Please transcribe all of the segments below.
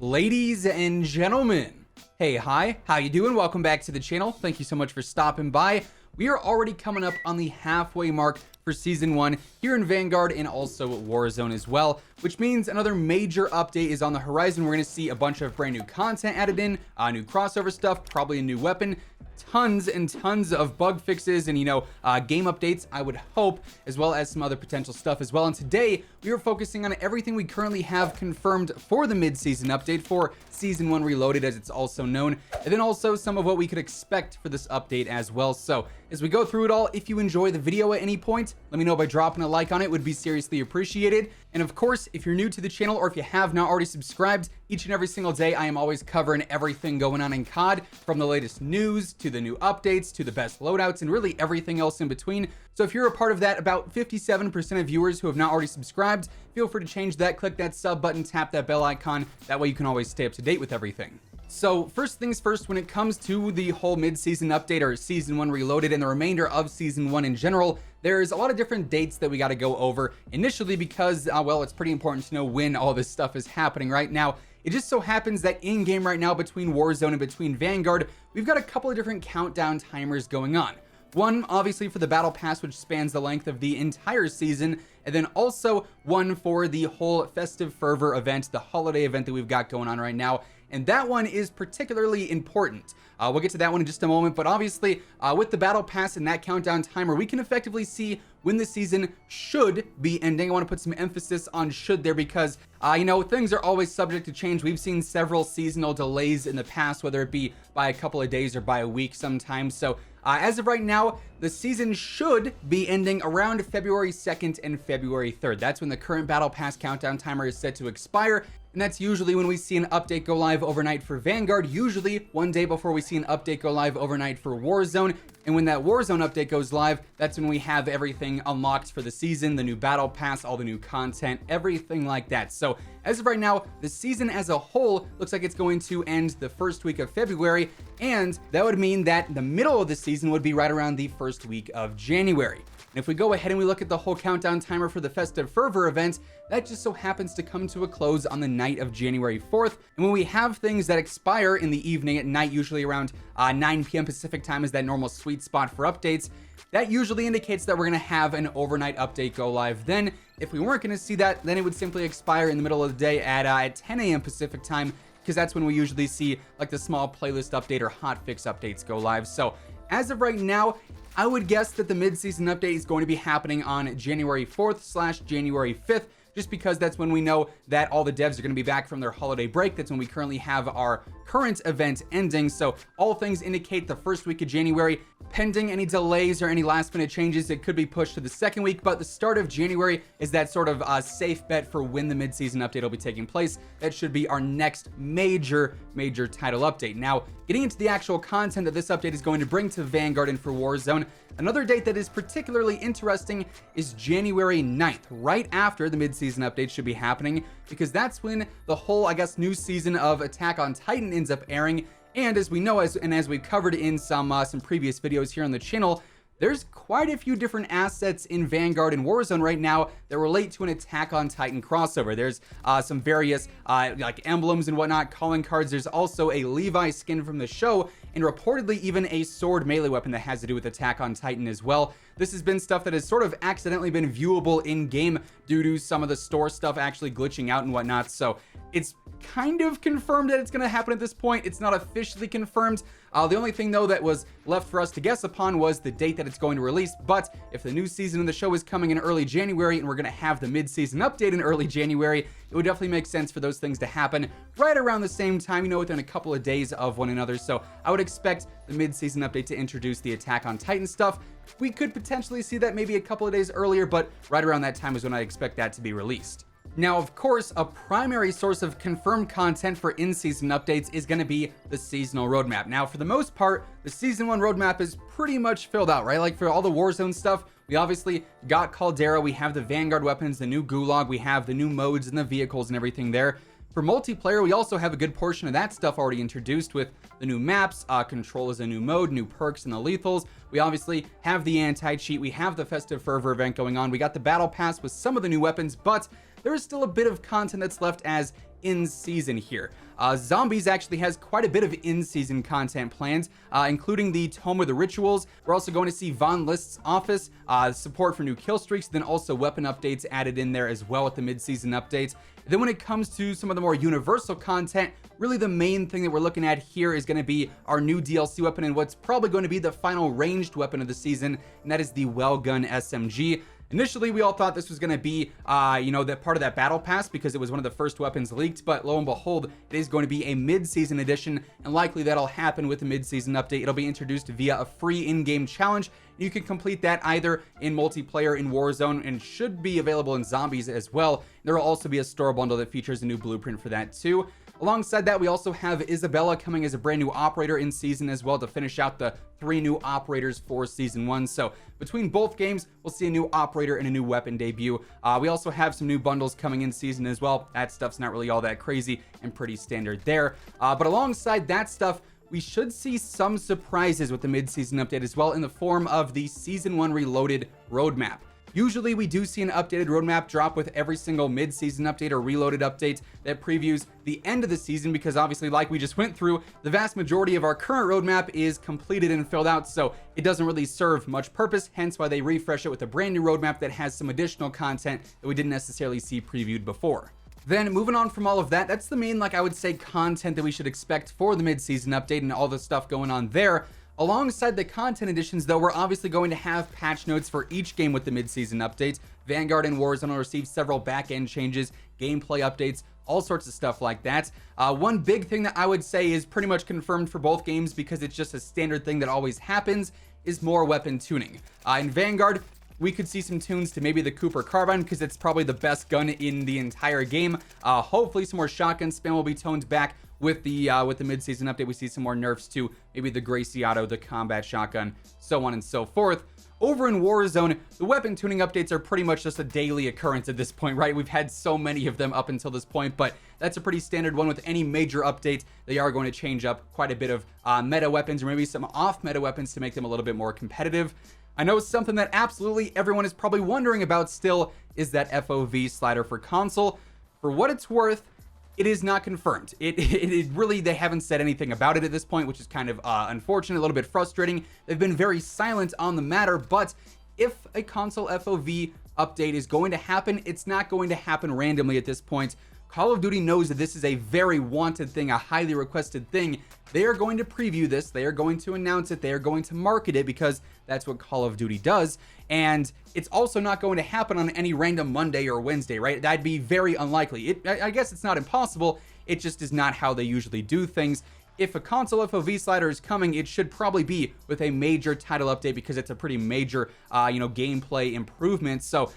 Ladies and gentlemen, hey, hi, how you doing? Welcome back to the channel. Thank you so much for stopping by. We are already coming up on the halfway mark for Season 1 here in Vanguard and also Warzone as well, which means another major update is on the horizon. We're going to see a bunch of brand new content added in, new crossover stuff, probably a new weapon, tons and tons of bug fixes and, game updates, I would hope, as well as some other potential stuff as well. And today, we are focusing on everything we currently have confirmed for the mid-season update for Season 1 Reloaded, as it's also known, and then also some of what we could expect for this update as well. So, as we go through it all, if you enjoy the video at any point, let me know by dropping a like on it. Would be seriously appreciated. And of course, if you're new to the channel or if you have not already subscribed, each and every single day I am always covering everything going on in COD, from the latest news to the new updates to the best loadouts and really everything else in between. So if you're a part of that about 57% of viewers who have not already subscribed, feel free to change that. Click that sub button, tap that bell icon. That way you can always stay up to date with everything. So first things first, when it comes to the whole mid-season update or Season 1 Reloaded and the remainder of Season 1 in general, there's a lot of different dates that we got to go over initially because, well, it's pretty important to know when all this stuff is happening right now. It just so happens that in-game right now between Warzone and between Vanguard, we've got a couple of different countdown timers going on. One, obviously, for the Battle Pass, which spans the length of the entire season, and then also one for the whole Festive Fervor event, the holiday event that we've got going on right now. And that one is particularly important. We'll get to that one in just a moment, but obviously, with the Battle Pass and that countdown timer, we can effectively see when the season should be ending. I want to put some emphasis on should there because, things are always subject to change. We've seen several seasonal delays in the past, whether it be by a couple of days or by a week sometimes. So as of right now, the season should be ending around February 2nd and February 3rd. That's when the current Battle Pass countdown timer is set to expire. And that's usually when we see an update go live overnight for Vanguard, usually one day before we see an update go live overnight for Warzone. And when that Warzone update goes live, that's when we have everything unlocked for the season, the new Battle Pass, all the new content, everything like that. So as of right now, the season as a whole looks like it's going to end the first week of February. And that would mean that the middle of the season would be right around the first week of January. And if we go ahead and we look at the whole countdown timer for the Festive Fervor event, that just so happens to come to a close on the night of January 4th. And when we have things that expire in the evening at night, usually around 9 p.m. Pacific time is that normal sweet spot for updates, that usually indicates that we're going to have an overnight update go live. Then, if we weren't going to see that, then it would simply expire in the middle of the day at 10 a.m. Pacific time, because that's when we usually see like the small playlist update or hotfix updates go live. So as of right now, I would guess that the mid-season update is going to be happening on January 4th / January 5th, just because that's when we know that all the devs are going to be back from their holiday break. That's when we currently have our current event ending. So all things indicate the first week of January. Pending any delays or any last minute changes, it could be pushed to the second week, but the start of January is that sort of safe bet for when the mid-season update will be taking place. That should be our next major title update. Now, getting into the actual content that this update is going to bring to Vanguard and for Warzone, another date that is particularly interesting is January 9th, right after the mid-season update should be happening, because that's when the whole, new season of Attack on Titan ends up airing. And as we know, as we've covered in some previous videos here on the channel, there's quite a few different assets in Vanguard and Warzone right now that relate to an Attack on Titan crossover. There's some various emblems and whatnot, calling cards. There's also a Levi skin from the show, and reportedly even a sword melee weapon that has to do with Attack on Titan as well. This has been stuff that has sort of accidentally been viewable in-game due to some of the store stuff actually glitching out and whatnot. So it's kind of confirmed that it's going to happen at this point. It's not officially confirmed. The only thing, though, that was left for us to guess upon was the date that it's going to release. But if the new season of the show is coming in early January and we're going to have the mid-season update in early January, it would definitely make sense for those things to happen right around the same time, within a couple of days of one another. So I would expect the mid-season update to introduce the Attack on Titan stuff. We could potentially see that maybe a couple of days earlier, but right around that time is when I expect that to be released. Now, of course, a primary source of confirmed content for in-season updates is going to be the seasonal roadmap. Now, for the most part, the Season 1 roadmap is pretty much filled out, right? Like for all the Warzone stuff, we obviously got Caldera, we have the Vanguard weapons, the new Gulag, we have the new modes and the vehicles and everything there. For multiplayer, we also have a good portion of that stuff already introduced with the new maps, Control is a new mode, new perks and the lethals. We obviously have the anti-cheat, we have the Festive Fervor event going on, we got the Battle Pass with some of the new weapons, but there is still a bit of content that's left as in-season here. Zombies actually has quite a bit of in-season content planned, including the Tome of the Rituals. We're also going to see Von List's office, support for new kill streaks, then also weapon updates added in there as well with the mid-season updates. Then when it comes to some of the more universal content, really the main thing that we're looking at here is going to be our new DLC weapon and what's probably going to be the final ranged weapon of the season, and that is the Wellgun SMG. Initially, we all thought this was going to be, that part of that battle pass because it was one of the first weapons leaked, but lo and behold, it is going to be a mid-season edition, and likely that'll happen with the mid-season update. It'll be introduced via a free in-game challenge. You can complete that either in multiplayer in Warzone and should be available in Zombies as well. There will also be a store bundle that features a new blueprint for that too. Alongside that, we also have Isabella coming as a brand new operator in season as well to finish out the 3 new operators for season 1. So between both games, we'll see a new operator and a new weapon debut. We also have some new bundles coming in season as well. That stuff's not really all that crazy and pretty standard there. But alongside that stuff, we should see some surprises with the mid-season update as well in the form of the Season 1 Reloaded roadmap. Usually we do see an updated roadmap drop with every single mid-season update or reloaded update that previews the end of the season, because obviously, like we just went through, the vast majority of our current roadmap is completed and filled out, so it doesn't really serve much purpose, hence why they refresh it with a brand new roadmap that has some additional content that we didn't necessarily see previewed before. Then moving on from all of that, that's the main, I would say, content that we should expect for the mid-season update and all the stuff going on there. Alongside the content additions, though, we're obviously going to have patch notes for each game with the mid-season updates. Vanguard and Warzone will receive several back-end changes, gameplay updates, all sorts of stuff like that. One big thing that I would say is pretty much confirmed for both games, because it's just a standard thing that always happens, is more weapon tuning. In Vanguard, we could see some tunes to maybe the Cooper Carbine, because it's probably the best gun in the entire game. Hopefully some more shotgun spam will be toned back. With the mid-season update, we see some more nerfs to maybe the Gracie Auto, the combat shotgun, so on and so forth. Over in Warzone, the weapon tuning updates are pretty much just a daily occurrence at this point, right? We've had so many of them up until this point, but that's a pretty standard one with any major update. They are going to change up quite a bit of meta weapons, or maybe some off-meta weapons to make them a little bit more competitive. I know something that absolutely everyone is probably wondering about still is that FOV slider for console. For what it's worth, it is not confirmed. It really, they haven't said anything about it at this point, which is kind of unfortunate, a little bit frustrating. They've been very silent on the matter, but if a console FOV update is going to happen, it's not going to happen randomly at this point. Call of Duty knows that this is a very wanted thing, a highly requested thing. They are going to preview this, they are going to announce it, they are going to market it, because that's what Call of Duty does. And it's also not going to happen on any random Monday or Wednesday, right? That'd be very unlikely. I guess it's not impossible, it just is not how they usually do things. If a console FOV slider is coming, it should probably be with a major title update, because it's a pretty major, gameplay improvement. So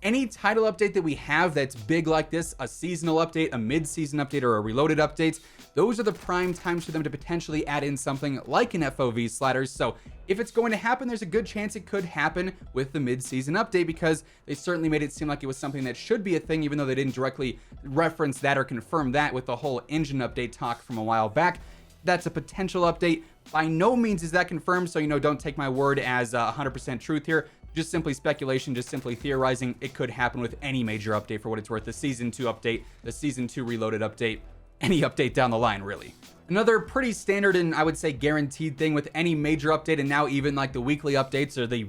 any title update that we have that's big like this, a seasonal update, a mid-season update, or a reloaded update, those are the prime times for them to potentially add in something like an FOV slider. So if it's going to happen, there's a good chance it could happen with the mid-season update, because they certainly made it seem like it was something that should be a thing, even though they didn't directly reference that or confirm that with the whole engine update talk from a while back. That's a potential update. By no means is that confirmed, so don't take my word as 100% truth here. Just simply speculation, just simply theorizing. It could happen with any major update for what it's worth. The Season 2 update, the Season 2 Reloaded update, any update down the line, really. Another pretty standard and I would say guaranteed thing with any major update, and now even like the weekly updates or the,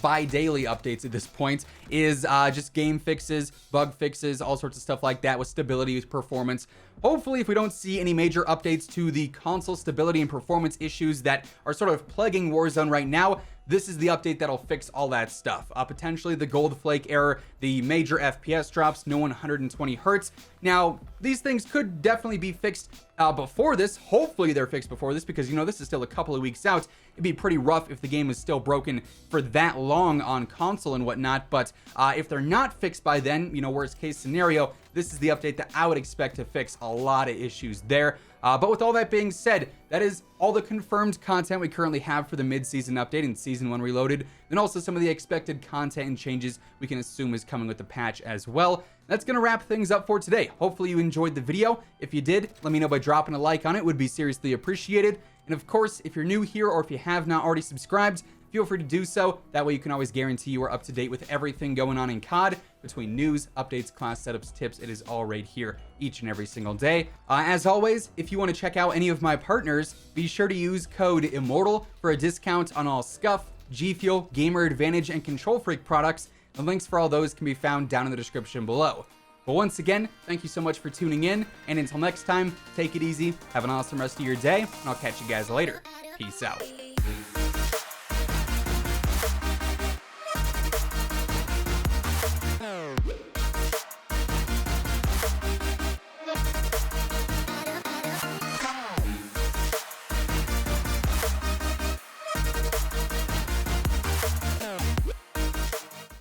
bi-daily updates at this point, is just game fixes, bug fixes, all sorts of stuff like that with stability, performance. Hopefully, if we don't see any major updates to the console stability and performance issues that are sort of plaguing Warzone right now, this is the update that'll fix all that stuff. Potentially the gold flake error, the major FPS drops, no 120 hertz. Now, these things could definitely be fixed before this. Hopefully they're fixed before this, because this is still a couple of weeks out. It'd be pretty rough if the game is still broken for that long on console and whatnot. But if they're not fixed by then, worst case scenario, this is the update that I would expect to fix a lot of issues there. But with all that being said, that is all the confirmed content we currently have for the mid-season update and Season 1 Reloaded, and also some of the expected content and changes we can assume is coming with the patch as well. That's going to wrap things up for today. Hopefully you enjoyed the video. If you did, let me know by dropping a like on it. It would be seriously appreciated. And of course, if you're new here or if you have not already subscribed, feel free to do so. That way you can always guarantee you are up to date with everything going on in COD, between news, updates, class setups, tips. It is all right here each and every single day. As always, if you want to check out any of my partners, be sure to use code IMMORTAL for a discount on all Scuff, G Fuel, Gamer Advantage, and Control Freak products. The links for all those can be found down in the description below. But once again, thank you so much for tuning in, and until next time, take it easy, have an awesome rest of your day, and I'll catch you guys later. Peace out.